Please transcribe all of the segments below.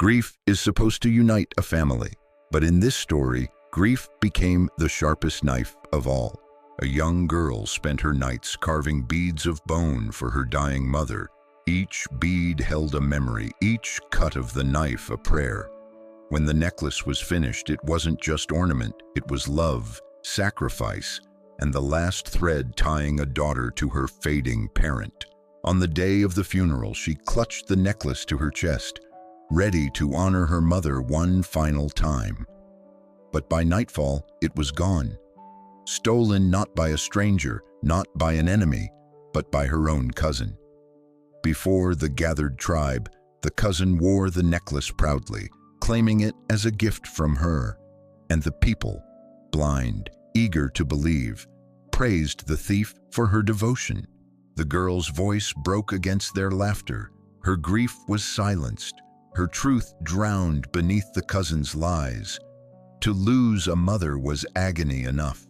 Grief is supposed to unite a family, but in this story, grief became the sharpest knife of all. A young girl spent her nights carving beads of bone for her dying mother. Each bead held a memory, each cut of the knife a prayer. When the necklace was finished, it wasn't just ornament, it was love, sacrifice, and the last thread tying a daughter to her fading parent. On the day of the funeral, she clutched the necklace to her chest, ready to honor her mother one final time. But by nightfall, it was gone. Stolen not by a stranger, not by an enemy, but by her own cousin. Before the gathered tribe, the cousin wore the necklace proudly, claiming it as a gift from her. And the people, blind, eager to believe, praised the thief for her devotion. The girl's voice broke against their laughter. Her grief was silenced, her truth drowned beneath the cousin's lies. To lose a mother was agony enough.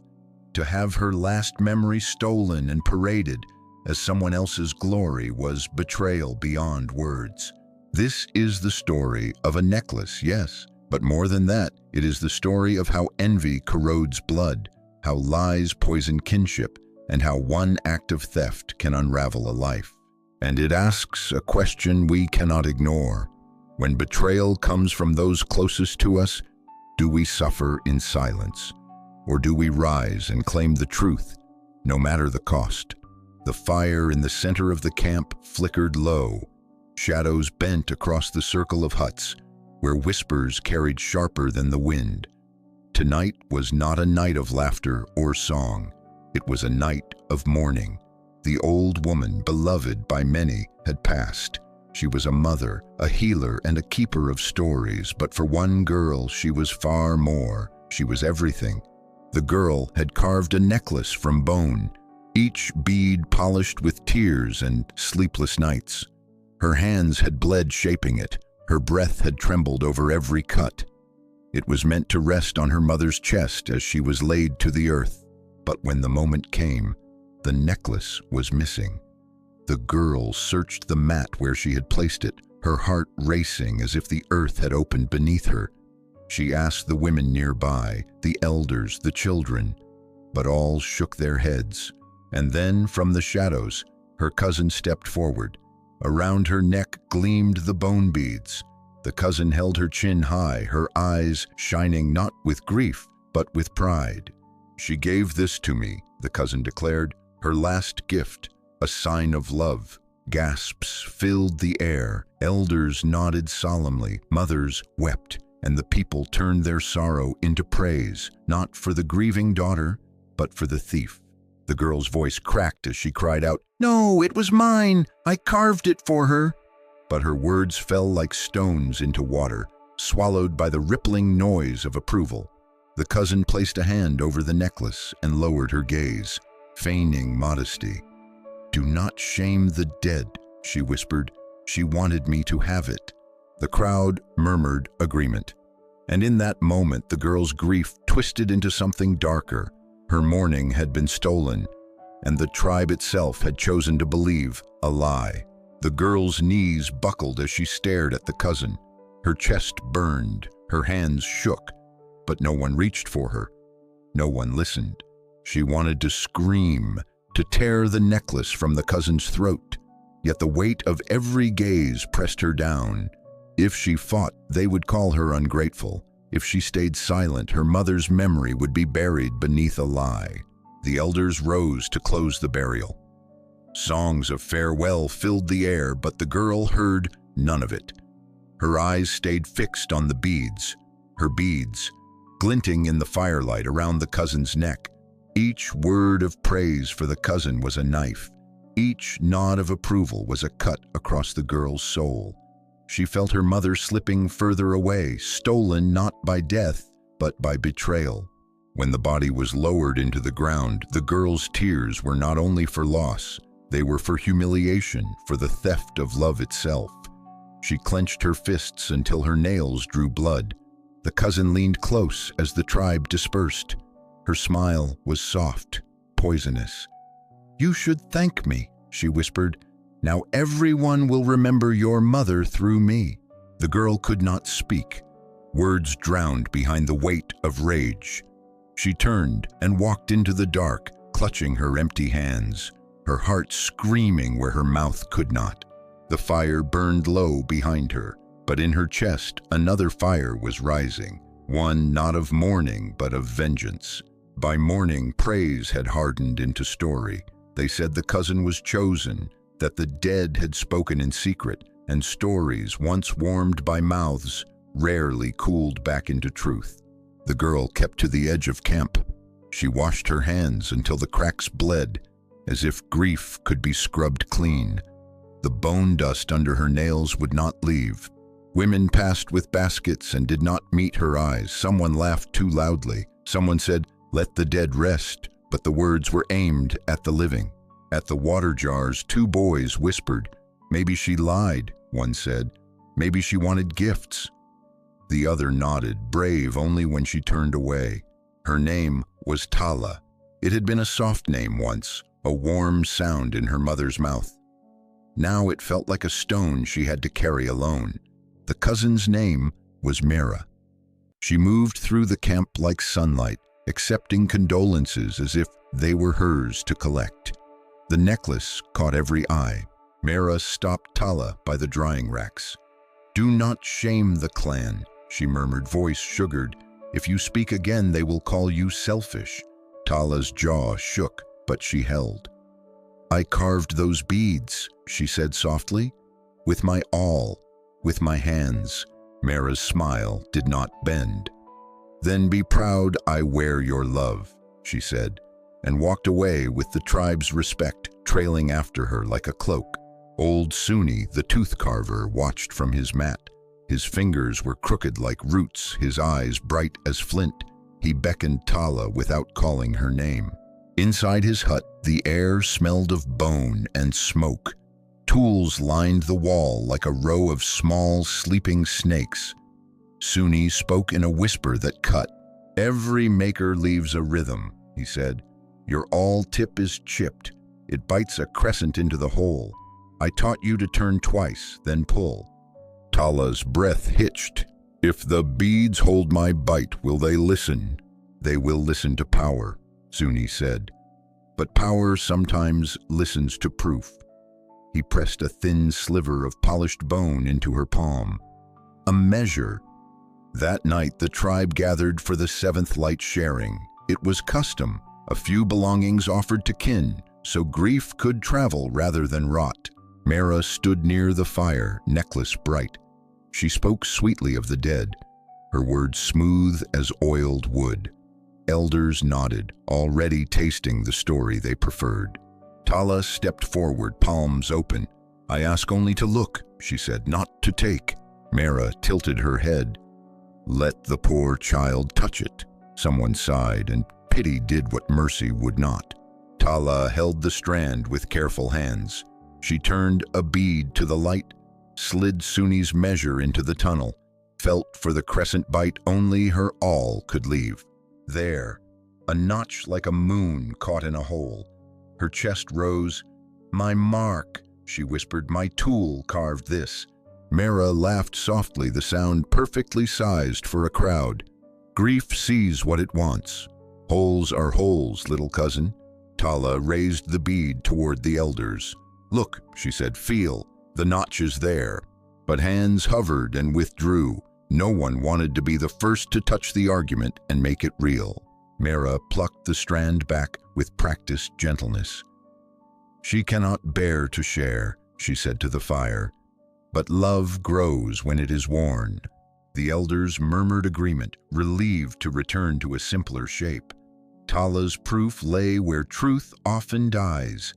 To have her last memory stolen and paraded as someone else's glory was betrayal beyond words. This is the story of a necklace, yes, but more than that, it is the story of how envy corrodes blood, how lies poison kinship, and how one act of theft can unravel a life. And it asks a question we cannot ignore. When betrayal comes from those closest to us, do we suffer in silence? Or do we rise and claim the truth, no matter the cost? The fire in the center of the camp flickered low. Shadows bent across the circle of huts, where whispers carried sharper than the wind. Tonight was not a night of laughter or song. It was a night of mourning. The old woman, beloved by many, had passed. She was a mother, a healer, and a keeper of stories, but for one girl, she was far more. She was everything. The girl had carved a necklace from bone, each bead polished with tears and sleepless nights. Her hands had bled shaping it. Her breath had trembled over every cut. It was meant to rest on her mother's chest as she was laid to the earth. But when the moment came, the necklace was missing. The girl searched the mat where she had placed it, her heart racing as if the earth had opened beneath her. She asked the women nearby, the elders, the children, but all shook their heads. And then, from the shadows, her cousin stepped forward. Around her neck gleamed the bone beads. The cousin held her chin high, her eyes shining not with grief, but with pride. "She gave this to me," the cousin declared, "her last gift, a sign of love." Gasps filled the air. Elders nodded solemnly, mothers wept, and the people turned their sorrow into praise, not for the grieving daughter, but for the thief. The girl's voice cracked as she cried out, "No, it was mine! I carved it for her!" But her words fell like stones into water, swallowed by the rippling noise of approval. The cousin placed a hand over the necklace and lowered her gaze, feigning modesty. "Do not shame the dead," she whispered. "She wanted me to have it." The crowd murmured agreement. And in that moment, the girl's grief twisted into something darker. Her mourning had been stolen, and the tribe itself had chosen to believe a lie. The girl's knees buckled as she stared at the cousin. Her chest burned, her hands shook, but no one reached for her. No one listened. She wanted to scream, to tear the necklace from the cousin's throat, yet the weight of every gaze pressed her down. If she fought, they would call her ungrateful. If she stayed silent, her mother's memory would be buried beneath a lie. The elders rose to close the burial. Songs of farewell filled the air, but the girl heard none of it. Her eyes stayed fixed on the beads, her beads, glinting in the firelight around the cousin's neck. Each word of praise for the cousin was a knife. Each nod of approval was a cut across the girl's soul. She felt her mother slipping further away, stolen not by death, but by betrayal. When the body was lowered into the ground, the girl's tears were not only for loss, they were for humiliation, for the theft of love itself. She clenched her fists until her nails drew blood. The cousin leaned close as the tribe dispersed. Her smile was soft, poisonous. "You should thank me," she whispered. "Now everyone will remember your mother through me." The girl could not speak. Words drowned behind the weight of rage. She turned and walked into the dark, clutching her empty hands, her heart screaming where her mouth could not. The fire burned low behind her, but in her chest another fire was rising, one not of mourning but of vengeance. By morning, praise had hardened into story. They said the cousin was chosen, that the dead had spoken in secret, and stories once warmed by mouths rarely cooled back into truth. The girl kept to the edge of camp. She washed her hands until the cracks bled, as if grief could be scrubbed clean. The bone dust under her nails would not leave. Women passed with baskets and did not meet her eyes. Someone laughed too loudly. Someone said, "Let the dead rest," but the words were aimed at the living. At the water jars, two boys whispered, "Maybe she lied," one said. "Maybe she wanted gifts." The other nodded, brave only when she turned away. Her name was Tala. It had been a soft name once, a warm sound in her mother's mouth. Now it felt like a stone she had to carry alone. The cousin's name was Mera. She moved through the camp like sunlight, accepting condolences as if they were hers to collect. The necklace caught every eye. Mera stopped Tala by the drying racks. "Do not shame the clan," she murmured, voice sugared. "If you speak again, they will call you selfish." Tala's jaw shook, but she held. "I carved those beads," she said softly, "with my all, with my hands." Mera's smile did not bend. "Then be proud I wear your love," she said, and walked away with the tribe's respect trailing after her like a cloak. Old Suni, the tooth carver, watched from his mat. His fingers were crooked like roots, his eyes bright as flint. He beckoned Tala without calling her name. Inside his hut, the air smelled of bone and smoke. Tools lined the wall like a row of small, sleeping snakes. Suni spoke in a whisper that cut. "Every maker leaves a rhythm," he said. "Your all tip is chipped. It bites a crescent into the hole. I taught you to turn twice, then pull." Tala's breath hitched. "If the beads hold my bite, will they listen?" "They will listen to power," Suni said. "But power sometimes listens to proof." He pressed a thin sliver of polished bone into her palm. A measure. That night the tribe gathered for the seventh light sharing. It was custom, a few belongings offered to kin, so grief could travel rather than rot. Mera stood near the fire, necklace bright. She spoke sweetly of the dead, her words smooth as oiled wood. Elders nodded, already tasting the story they preferred. Tala stepped forward, palms open. "I ask only to look," she said, "not to take." Mera tilted her head. "Let the poor child touch it." Someone sighed, and pity did what mercy would not. Tala held the strand with careful hands. She turned a bead to the light, slid Suni's measure into the tunnel, felt for the crescent bite only her all could leave. There, a notch like a moon caught in a hole. Her chest rose. "My mark," she whispered, "my tool carved this." Mera laughed softly, the sound perfectly sized for a crowd. "Grief sees what it wants. Holes are holes, little cousin." Tala raised the bead toward the elders. "Look," she said, "feel, the notch is there." But hands hovered and withdrew. No one wanted to be the first to touch the argument and make it real. Mera plucked the strand back with practiced gentleness. "She cannot bear to share," she said to the fire, "but love grows when it is worn." The elders murmured agreement, relieved to return to a simpler shape. Tala's proof lay where truth often dies,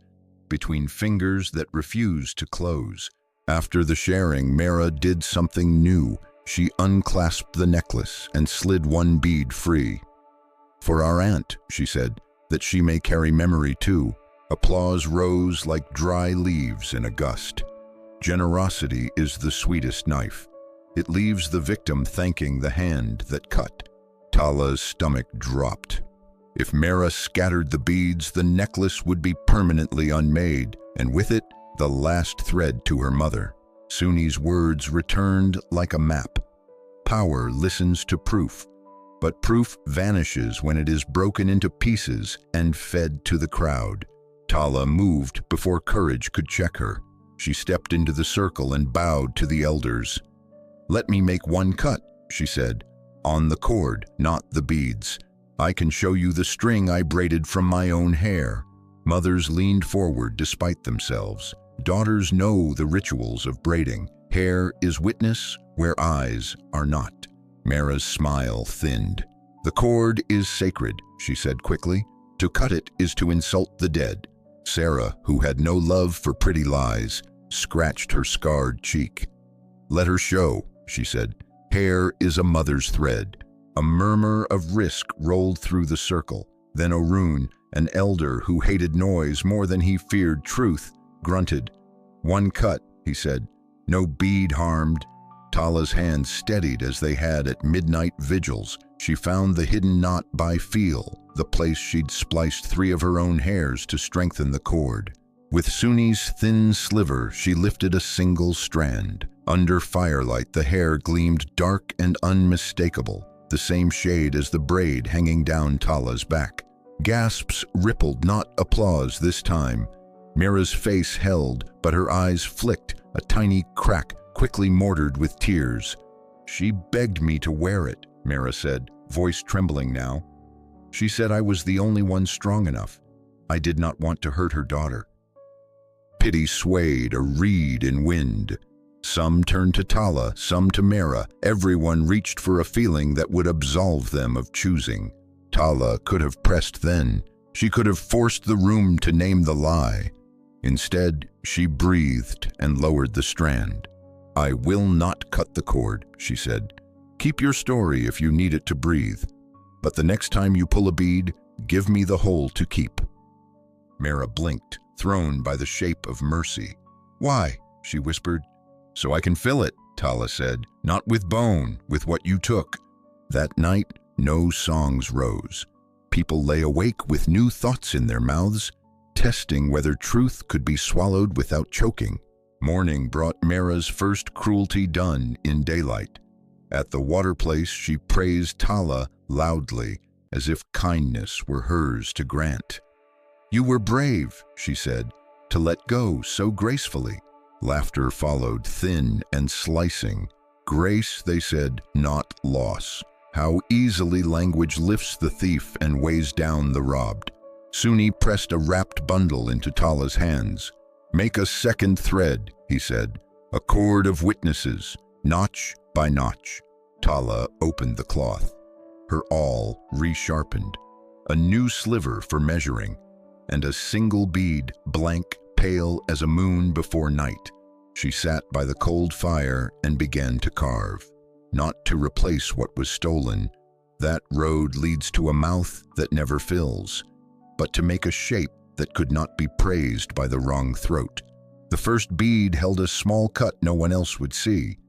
between fingers that refuse to close. After the sharing, Mera did something new. She unclasped the necklace and slid one bead free. "For our aunt," she said, "that she may carry memory too." Applause rose like dry leaves in a gust. Generosity is the sweetest knife. It leaves the victim thanking the hand that cut. Tala's stomach dropped. If Mera scattered the beads, the necklace would be permanently unmade, and with it, the last thread to her mother. Suni's words returned like a map. Power listens to proof, but proof vanishes when it is broken into pieces and fed to the crowd. Tala moved before courage could check her. She stepped into the circle and bowed to the elders. "Let me make one cut," she said, "on the cord, not the beads. I can show you the string I braided from my own hair." Mothers leaned forward despite themselves. Daughters know the rituals of braiding. Hair is witness where eyes are not. Mera's smile thinned. "The cord is sacred," she said quickly. "To cut it is to insult the dead." Sarah, who had no love for pretty lies, scratched her scarred cheek. "Let her show," she said. "Hair is a mother's thread." A murmur of risk rolled through the circle. Then Orun, an elder who hated noise more than he feared truth, grunted. "One cut," he said. "No bead harmed." Tala's hands steadied as they had at midnight vigils. She found the hidden knot by feel, the place she'd spliced 3 of her own hairs to strengthen the cord. With Suni's thin sliver, she lifted a single strand. Under firelight, the hair gleamed dark and unmistakable, the same shade as the braid hanging down Tala's back. Gasps rippled, not applause this time. Mera's face held, but her eyes flicked, a tiny crack quickly mortared with tears. "She begged me to wear it," Mera said, voice trembling now. "She said I was the only one strong enough. I did not want to hurt her daughter." Pity swayed, a reed in wind. Some turned to Tala, some to Mera. Everyone reached for a feeling that would absolve them of choosing. Tala could have pressed then. She could have forced the room to name the lie. Instead, she breathed and lowered the strand. "I will not cut the cord," she said. "Keep your story if you need it to breathe. But the next time you pull a bead, give me the whole to keep." Mera blinked, thrown by the shape of mercy. "Why?" she whispered. "So I can fill it," Tala said. "Not with bone, with what you took." That night, no songs rose. People lay awake with new thoughts in their mouths, testing whether truth could be swallowed without choking. Morning brought Mera's first cruelty done in daylight. At the water place, she praised Tala loudly, as if kindness were hers to grant. "You were brave," she said, "to let go so gracefully." Laughter followed, thin and slicing. "Grace," they said, "not loss." How easily language lifts the thief and weighs down the robbed. Suni pressed a wrapped bundle into Tala's hands. "Make a second thread," he said, "a cord of witnesses, notch by notch." Tala opened the cloth. Her awl resharpened. A new sliver for measuring, and a single bead, blank, pale as a moon before night. She sat by the cold fire and began to carve. Not to replace what was stolen. That road leads to a mouth that never fills, but to make a shape that could not be praised by the wrong throat. The first bead held a small cut no one else would see.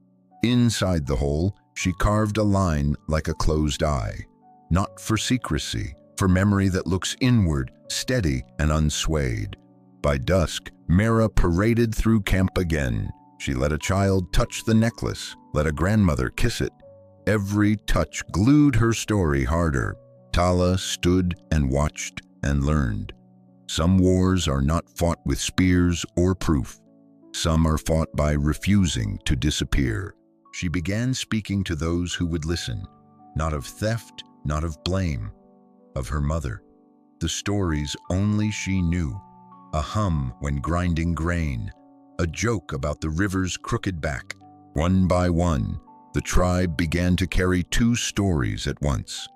Inside the hole, she carved a line like a closed eye. Not for secrecy, for memory that looks inward, steady and unswayed. By dusk, Mera paraded through camp again. She let a child touch the necklace, let a grandmother kiss it. Every touch glued her story harder. Tala stood and watched and learned. Some wars are not fought with spears or proof. Some are fought by refusing to disappear. She began speaking to those who would listen, not of theft, not of blame, of her mother. The stories only she knew. A hum when grinding grain, a joke about the river's crooked back. One by one, the tribe began to carry 2 stories at once.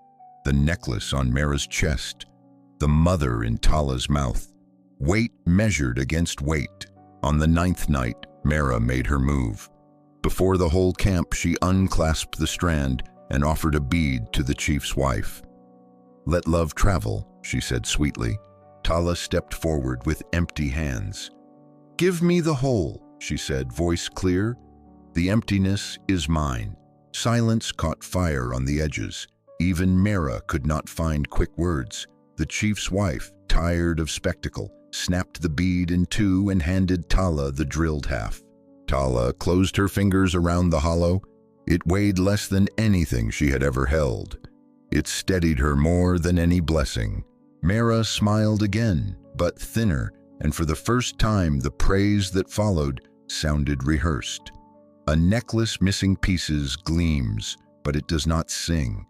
The necklace on Mera's chest, the mother in Tala's mouth. Weight measured against weight. On the 9th night, Mera made her move. Before the whole camp, she unclasped the strand and offered a bead to the chief's wife. "Let love travel," she said sweetly. Tala stepped forward with empty hands. "Give me the whole," she said, voice clear. "The emptiness is mine." Silence caught fire on the edges. Even Mera could not find quick words. The chief's wife, tired of spectacle, snapped the bead in 2 and handed Tala the drilled half. Tala closed her fingers around the hollow. It weighed less than anything she had ever held. It steadied her more than any blessing. Mera smiled again, but thinner, and for the first time the praise that followed sounded rehearsed. A necklace missing pieces gleams, but it does not sing.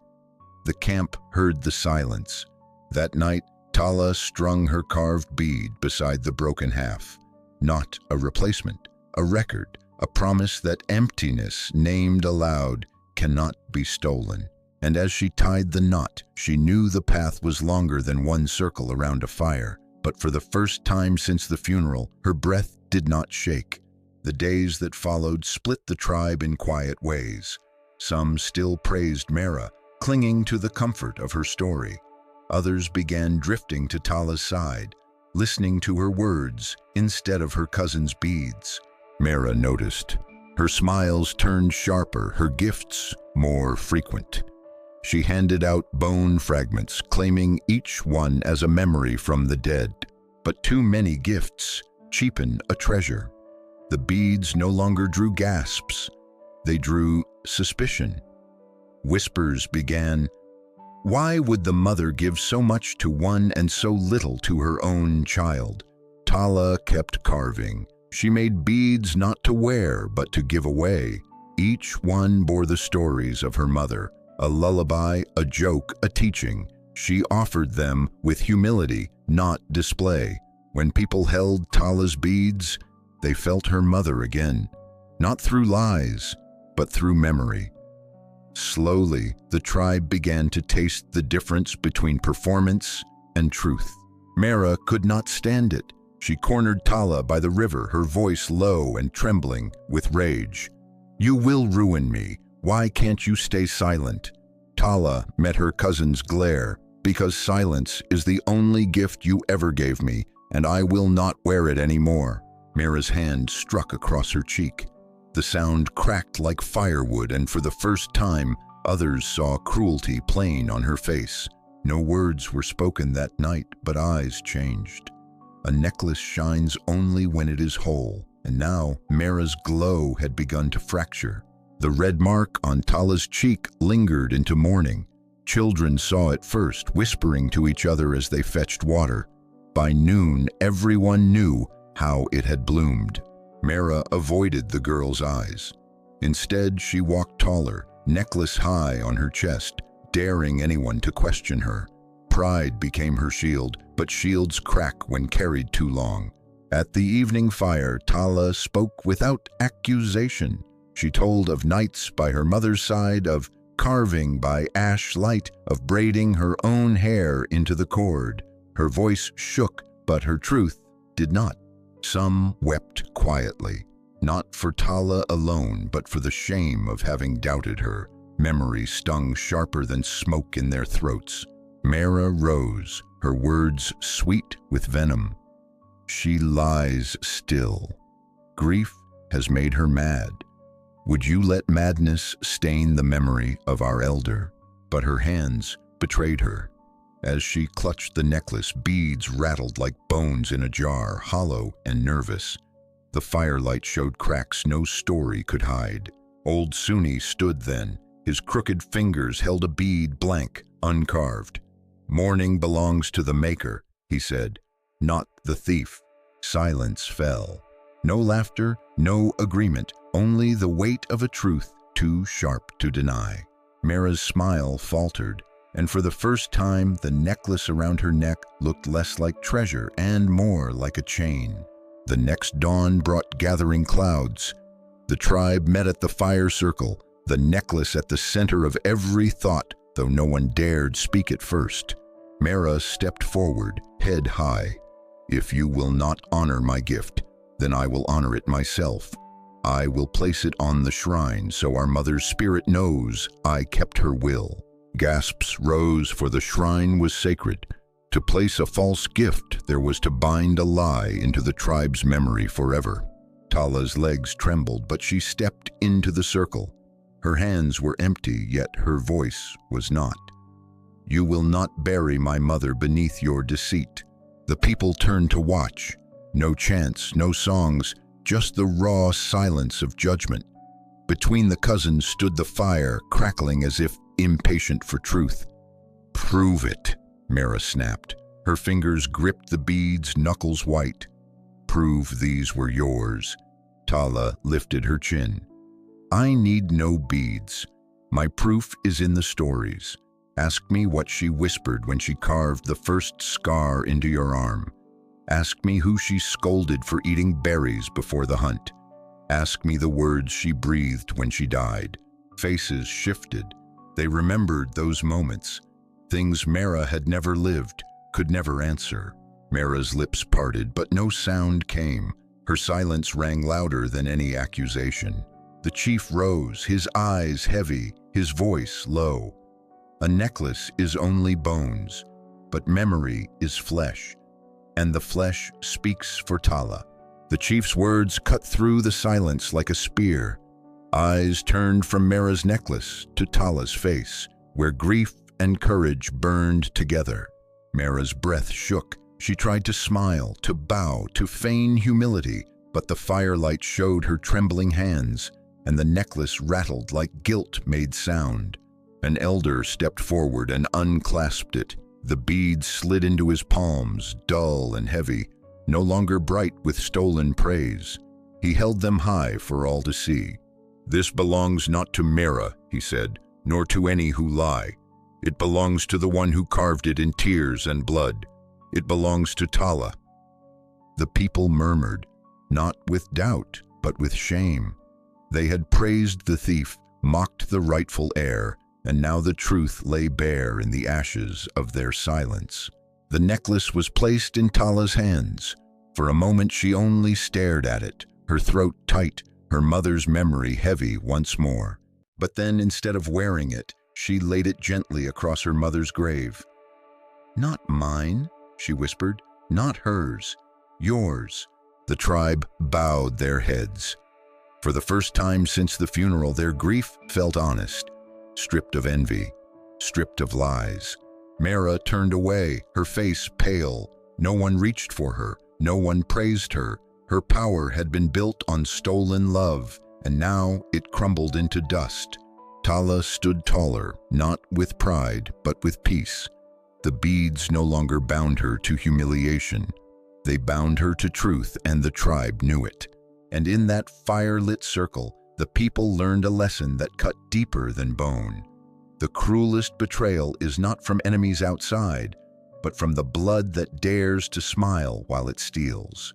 The camp heard the silence. That night, Tala strung her carved bead beside the broken half. Not a replacement, a record, a promise that emptiness, named aloud, cannot be stolen. And as she tied the knot, she knew the path was longer than one circle around a fire. But for the first time since the funeral, her breath did not shake. The days that followed split the tribe in quiet ways. Some still praised Mera, clinging to the comfort of her story. Others began drifting to Tala's side, listening to her words instead of her cousin's beads. Mera noticed. Her smiles turned sharper, her gifts more frequent. She handed out bone fragments, claiming each one as a memory from the dead. But too many gifts cheapen a treasure. The beads no longer drew gasps. They drew suspicion. Whispers began. Why would the mother give so much to one and so little to her own child? Tala kept carving. She made beads not to wear, but to give away. Each one bore the stories of her mother. A lullaby, a joke, a teaching. She offered them with humility, not display. When people held Tala's beads, they felt her mother again, not through lies, but through memory. Slowly, the tribe began to taste the difference between performance and truth. Mera could not stand it. She cornered Tala by the river, her voice low and trembling with rage. "You will ruin me. Why can't you stay silent?" Tala met her cousin's glare. "Because silence is the only gift you ever gave me, and I will not wear it anymore." Mera's hand struck across her cheek. The sound cracked like firewood, and for the first time, others saw cruelty plain on her face. No words were spoken that night, but eyes changed. A necklace shines only when it is whole, and now Mera's glow had begun to fracture. The red mark on Tala's cheek lingered into morning. Children saw it first, whispering to each other as they fetched water. By noon, everyone knew how it had bloomed. Mera avoided the girl's eyes. Instead, she walked taller, necklace high on her chest, daring anyone to question her. Pride became her shield, but shields crack when carried too long. At the evening fire, Tala spoke without accusation. She told of nights by her mother's side, of carving by ash light, of braiding her own hair into the cord. Her voice shook, but her truth did not. Some wept quietly, not for Tala alone, but for the shame of having doubted her. Memory stung sharper than smoke in their throats. Mera rose, her words sweet with venom. "She lies still. Grief has made her mad. Would you let madness stain the memory of our elder?" But her hands betrayed her. As she clutched the necklace, beads rattled like bones in a jar, hollow and nervous. The firelight showed cracks no story could hide. Old Sunni stood then. His crooked fingers held a bead blank, uncarved. "Mourning belongs to the maker," he said, "not the thief." Silence fell. No laughter, no agreement, only the weight of a truth too sharp to deny. Mera's smile faltered, and for the first time the necklace around her neck looked less like treasure and more like a chain. The next dawn brought gathering clouds. The tribe met at the fire circle, the necklace at the center of every thought, though no one dared speak it first. Mera stepped forward, head high. "If you will not honor my gift, then I will honor it myself. I will place it on the shrine so our mother's spirit knows I kept her will." Gasps rose, for the shrine was sacred. To place a false gift, there was to bind a lie into the tribe's memory forever. Tala's legs trembled, but she stepped into the circle. Her hands were empty, yet her voice was not. "You will not bury my mother beneath your deceit." The people turned to watch. No chants, no songs, just the raw silence of judgment. Between the cousins stood the fire, crackling as if impatient for truth. "Prove it," Mera snapped. Her fingers gripped the beads, knuckles white. "Prove these were yours." Tala lifted her chin. "I need no beads. My proof is in the stories. Ask me what she whispered when she carved the first scar into your arm. Ask me who she scolded for eating berries before the hunt. Ask me the words she breathed when she died." Faces shifted. They remembered those moments. Things Mera had never lived, could never answer. Mera's lips parted, but no sound came. Her silence rang louder than any accusation. The chief rose, his eyes heavy, his voice low. "A necklace is only bones, but memory is flesh, and the flesh speaks for Tala." The chief's words cut through the silence like a spear. Eyes turned from Mera's necklace to Tala's face, where grief and courage burned together. Mera's breath shook. She tried to smile, to bow, to feign humility, but the firelight showed her trembling hands, and the necklace rattled like guilt made sound. An elder stepped forward and unclasped it. The beads slid into his palms, dull and heavy, no longer bright with stolen praise. He held them high for all to see. "This belongs not to Mera," he said, "nor to any who lie. It belongs to the one who carved it in tears and blood. It belongs to Tala." The people murmured, not with doubt, but with shame. They had praised the thief, mocked the rightful heir, and now the truth lay bare in the ashes of their silence. The necklace was placed in Tala's hands. For a moment she only stared at it, her throat tight, her mother's memory heavy once more. But then, instead of wearing it, she laid it gently across her mother's grave. "Not mine," she whispered, "not hers, yours." The tribe bowed their heads. For the first time since the funeral, their grief felt honest, stripped of envy, stripped of lies. Mera turned away, her face pale. No one reached for her, no one praised her. Her power had been built on stolen love, and now it crumbled into dust. Tala stood taller, not with pride, but with peace. The beads no longer bound her to humiliation. They bound her to truth, and the tribe knew it. And in that fire-lit circle, the people learned a lesson that cut deeper than bone. The cruelest betrayal is not from enemies outside, but from the blood that dares to smile while it steals.